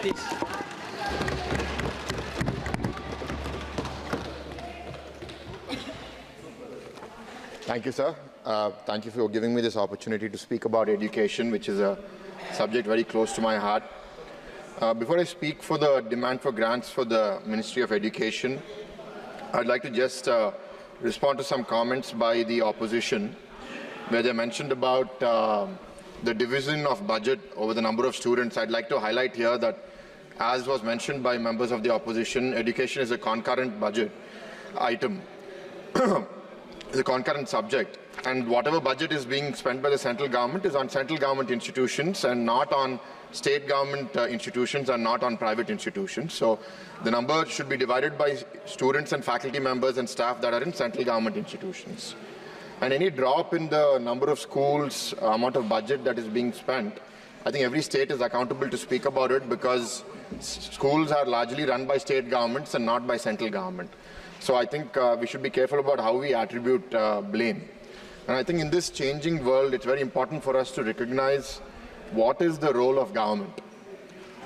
Politics. Thank you, sir. Thank you for giving me this opportunity to speak about education, which is a subject very close to my heart. Before I speak for the demand for grants for the Ministry of Education, I'd like to just respond to some comments by the opposition, where they mentioned about the division of budget over the number of students. I'd like to highlight here that, as was mentioned by members of the opposition, education is a concurrent budget item. It's a concurrent subject, and whatever budget is being spent by the central government is on central government institutions and not on state government institutions and not on private institutions. So the number should be divided by students and faculty members and staff that are in central government institutions. And any drop in the number of schools, amount of budget that is being spent, I think every state is accountable to speak about it, because schools are largely run by state governments and not by central government. So I think we should be careful about how we attribute blame. And I think in this changing world, it's very important for us to recognize what is the role of government.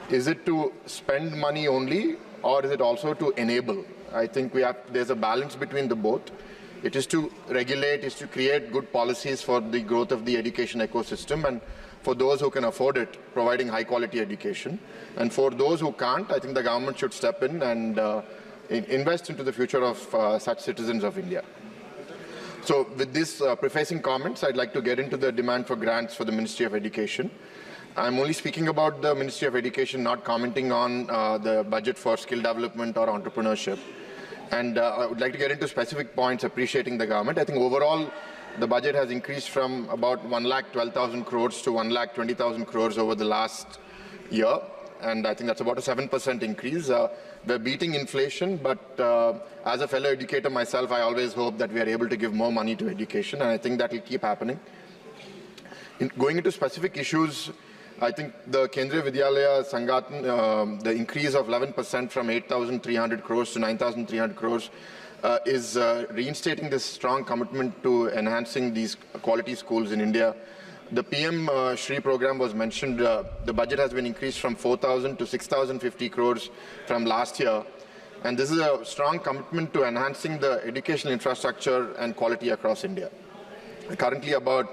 Is it to spend money only, or is it also to enable? I think there's a balance between the both. It is to regulate, is to create good policies for the growth of the education ecosystem, and for those who can afford it, providing high quality education. And for those who can't, I think the government should step in and invest into the future of such citizens of India. So with these prefacing comments, I'd like to get into the demand for grants for the Ministry of Education. I'm only speaking about the Ministry of Education, not commenting on the budget for skill development or entrepreneurship. And I would like to get into specific points appreciating the government. I think overall, the budget has increased from about 1,12,000 crores to 1,20,000 crores over the last year. And I think that's about a 7% increase. We're beating inflation, but as a fellow educator myself, I always hope that we are able to give more money to education, and I think that will keep happening. Going into specific issues, I think the Kendriya Vidyalaya Sangathan, the increase of 11% from 8,300 crores to 9,300 crores is reinstating this strong commitment to enhancing these quality schools in India. The PM Shri program was mentioned. The budget has been increased from 4,000 to 6,050 crores from last year. And this is a strong commitment to enhancing the educational infrastructure and quality across India. Currently, about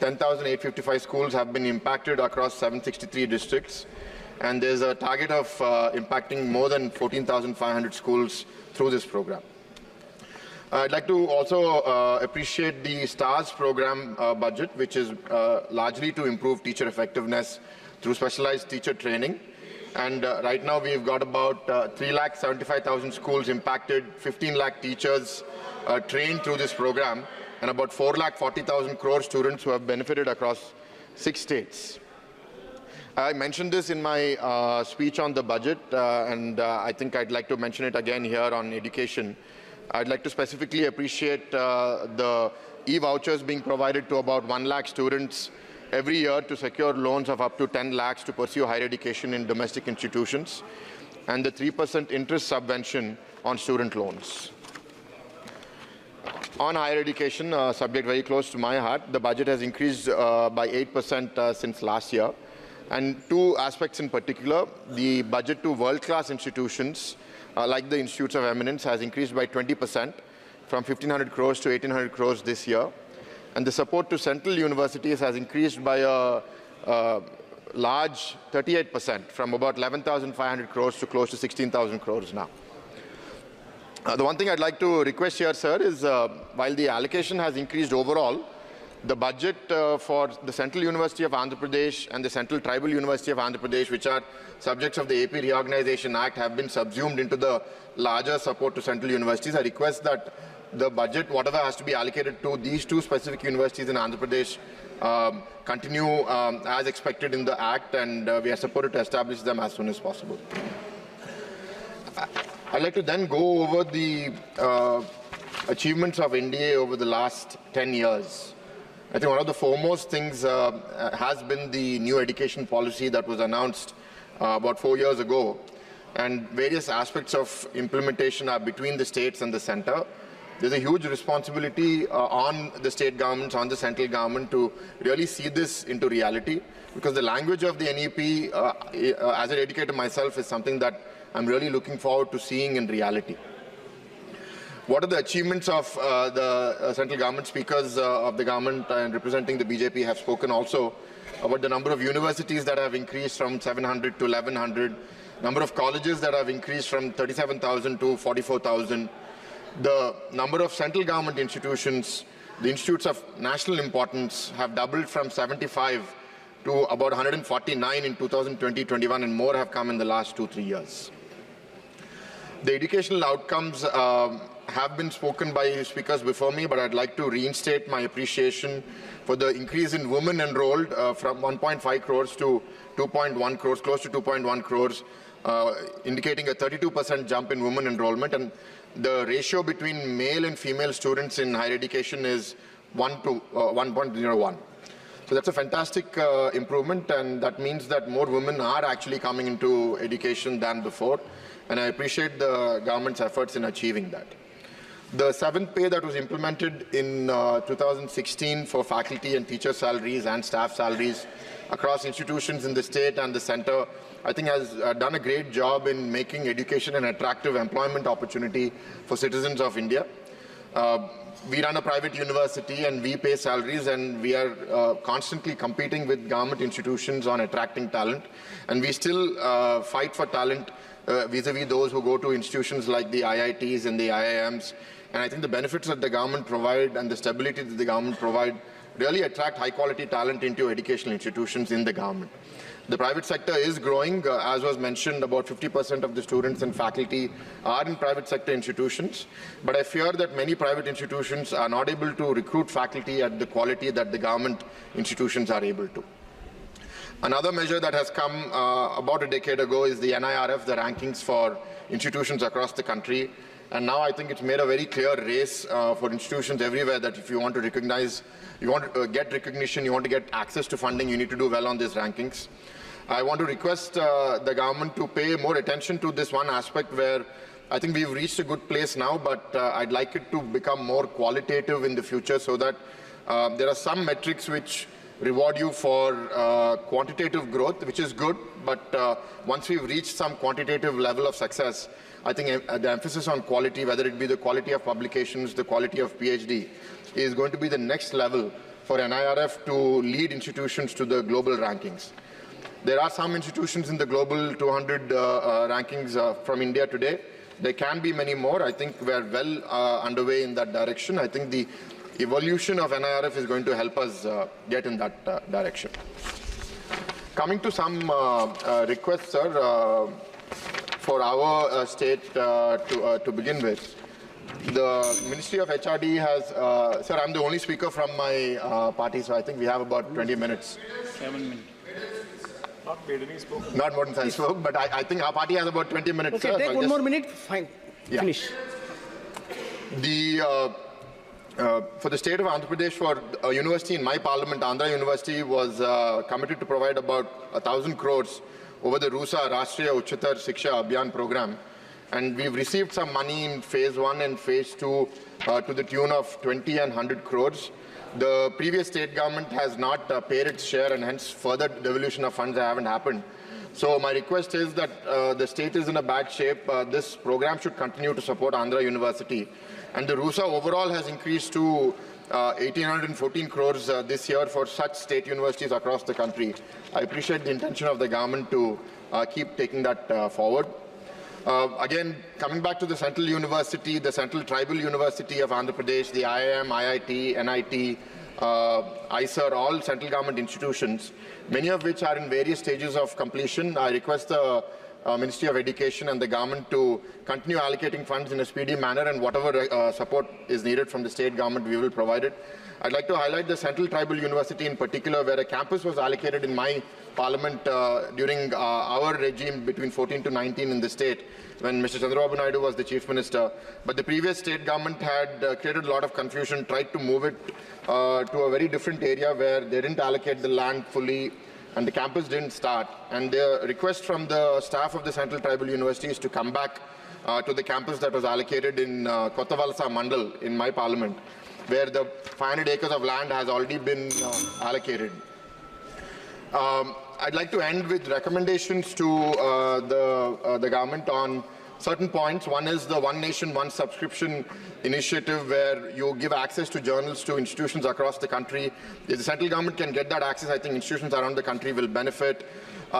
10,855 schools have been impacted across 763 districts. And there's a target of impacting more than 14,500 schools through this program. I'd like to also appreciate the STARS program budget, which is largely to improve teacher effectiveness through specialized teacher training. And right now we've got about 3,75,000 schools impacted, 15 lakh teachers trained through this program, and about 4,40,000 crore students who have benefited across 6 states. I mentioned this in my speech on the budget, and I think I'd like to mention it again here on education. I'd like to specifically appreciate the e-vouchers being provided to about 1 lakh students every year to secure loans of up to 10 lakhs to pursue higher education in domestic institutions, and the 3% interest subvention on student loans. On higher education, a subject very close to my heart, the budget has increased by 8% since last year. And 2 aspects in particular: the budget to world-class institutions, like the Institutes of Eminence, has increased by 20% from 1,500 crores to 1,800 crores this year. And the support to central universities has increased by a large 38% from about 11,500 crores to close to 16,000 crores now. The one thing I'd like to request here, sir, is while the allocation has increased overall, the budget for the Central University of Andhra Pradesh and the Central Tribal University of Andhra Pradesh, which are subjects of the AP Reorganization Act, have been subsumed into the larger support to central universities. I request that the budget, whatever has to be allocated to these 2 specific universities in Andhra Pradesh, continue as expected in the Act, and we are supported to establish them as soon as possible. I'd like to then go over the achievements of NDA over the last 10 years. I think one of the foremost things has been the new education policy that was announced about 4 years ago, and various aspects of implementation are between the states and the center. there's a huge responsibility on the state governments, on the central government to really see this into reality, because the language of the NEP, as an educator myself, is something that I'm really looking forward to seeing in reality. What are the achievements of the central government? Speakers of the government and representing the BJP have spoken also about the number of universities that have increased from 700 to 1100, number of colleges that have increased from 37,000 to 44,000, the number of central government institutions, the institutes of national importance have doubled from 75 to about 149 in 2020-21, and more have come in the last 2-3 years. The educational outcomes have been spoken by speakers before me, but I'd like to reinstate my appreciation for the increase in women enrolled from 1.5 crores to 2.1 crores, close to 2.1 crores, indicating a 32% jump in women enrollment. And the ratio between male and female students in higher education is 1 to 1.01. So that's a fantastic improvement, and that means that more women are actually coming into education than before. And I appreciate the government's efforts in achieving that. The 7th pay that was implemented in 2016 for faculty and teacher salaries and staff salaries across institutions in the state and the center, I think has done a great job in making education an attractive employment opportunity for citizens of India. We run a private university and we pay salaries, and we are constantly competing with government institutions on attracting talent. And we still fight for talent vis-a-vis those who go to institutions like the IITs and the IIMs. And I think the benefits that the government provide and the stability that the government provide really attract high-quality talent into educational institutions in the government. The private sector is growing. As was mentioned, about 50% of the students and faculty are in private sector institutions. But I fear that many private institutions are not able to recruit faculty at the quality that the government institutions are able to. Another measure that has come about a decade ago is the NIRF, the rankings for institutions across the country. And now I think it's made a very clear race for institutions everywhere that if you want to recognize, you want to get recognition, you want to get access to funding, you need to do well on these rankings. I want to request the government to pay more attention to this one aspect where I think we've reached a good place now, but I'd like it to become more qualitative in the future so that there are some metrics which reward you for quantitative growth, which is good, but once we've reached some quantitative level of success, I think the emphasis on quality, whether it be the quality of publications, the quality of PhD, is going to be the next level for NIRF to lead institutions to the global rankings. There are some institutions in the global 200 rankings from India today. There can be many more. I think we're well underway in that direction. I think the evolution of NIRF is going to help us get in that direction. Coming to some requests, sir, for our state to begin with. The Ministry of HRD has, sir, I'm the only speaker from my party, so I think we have about 20 minutes. 7 minutes. Not made any spoke. Not more than I spoke, but I think our party has about 20 minutes. Okay, sir, take one more minute, fine, yeah. Finish. For the state of Andhra Pradesh, for a university in my parliament, Andhra University was committed to provide about 1,000 crores over the RUSA, Rashtriya Uchatar Shiksha Abhiyan program. And we've received some money in phase 1 and phase 2 to the tune of 20 and 100 crores. The previous state government has not paid its share, and hence further devolution of funds haven't happened. So my request is that the state is in a bad shape. This program should continue to support Andhra University. And the RUSA overall has increased to 1,814 crores this year for such state universities across the country. I appreciate the intention of the government to keep taking that forward. Again, coming back to the Central University, the Central Tribal University of Andhra Pradesh, the IIM, IIT, NIT, ISER, all central government institutions, many of which are in various stages of completion. I request the Ministry of Education and the government to continue allocating funds in a speedy manner, and whatever support is needed from the state government, we will provide it. I'd like to highlight the Central Tribal University in particular, where a campus was allocated in my parliament during our regime between 14 to 19 in the state, when Mr. Chandrababu Naidu was the chief minister. But the previous state government had created a lot of confusion, tried to move it to a very different area where they didn't allocate the land fully, and the campus didn't start. And the request from the staff of the Central Tribal University is to come back to the campus that was allocated in Kottavalasa Mandal in my parliament, where the 500 acres of land has already been allocated. I'd like to end with recommendations to the government on certain points. One is the One Nation, One Subscription initiative, where you give access to journals to institutions across the country. If the central government can get that access, I think institutions around the country will benefit.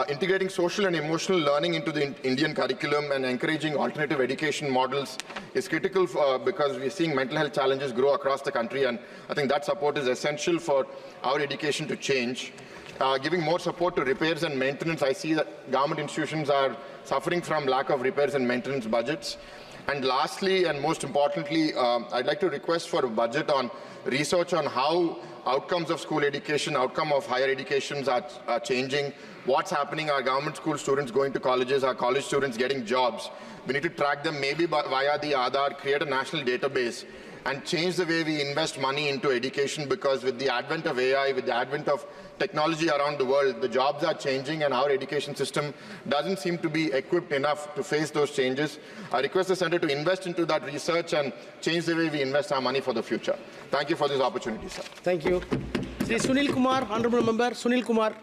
Integrating social and emotional learning into the Indian curriculum and encouraging alternative education models is critical because we're seeing mental health challenges grow across the country, and I think that support is essential for our education to change. Giving more support to repairs and maintenance. I see that government institutions are suffering from lack of repairs and maintenance budgets. And lastly, and most importantly, I'd like to request for a budget on research on how outcomes of school education, outcome of higher educations are changing. What's happening? Are government school students going to colleges? Are college students getting jobs? We need to track them maybe via the Aadhaar, create a national database, and change the way we invest money into education, because with the advent of AI, with the advent of technology around the world, the jobs are changing and our education system doesn't seem to be equipped enough to face those changes. I request the Centre to invest into that research and change the way we invest our money for the future. Thank you for this opportunity, sir. Thank you. Sri Sunil Kumar, Honourable Member Sunil Kumar.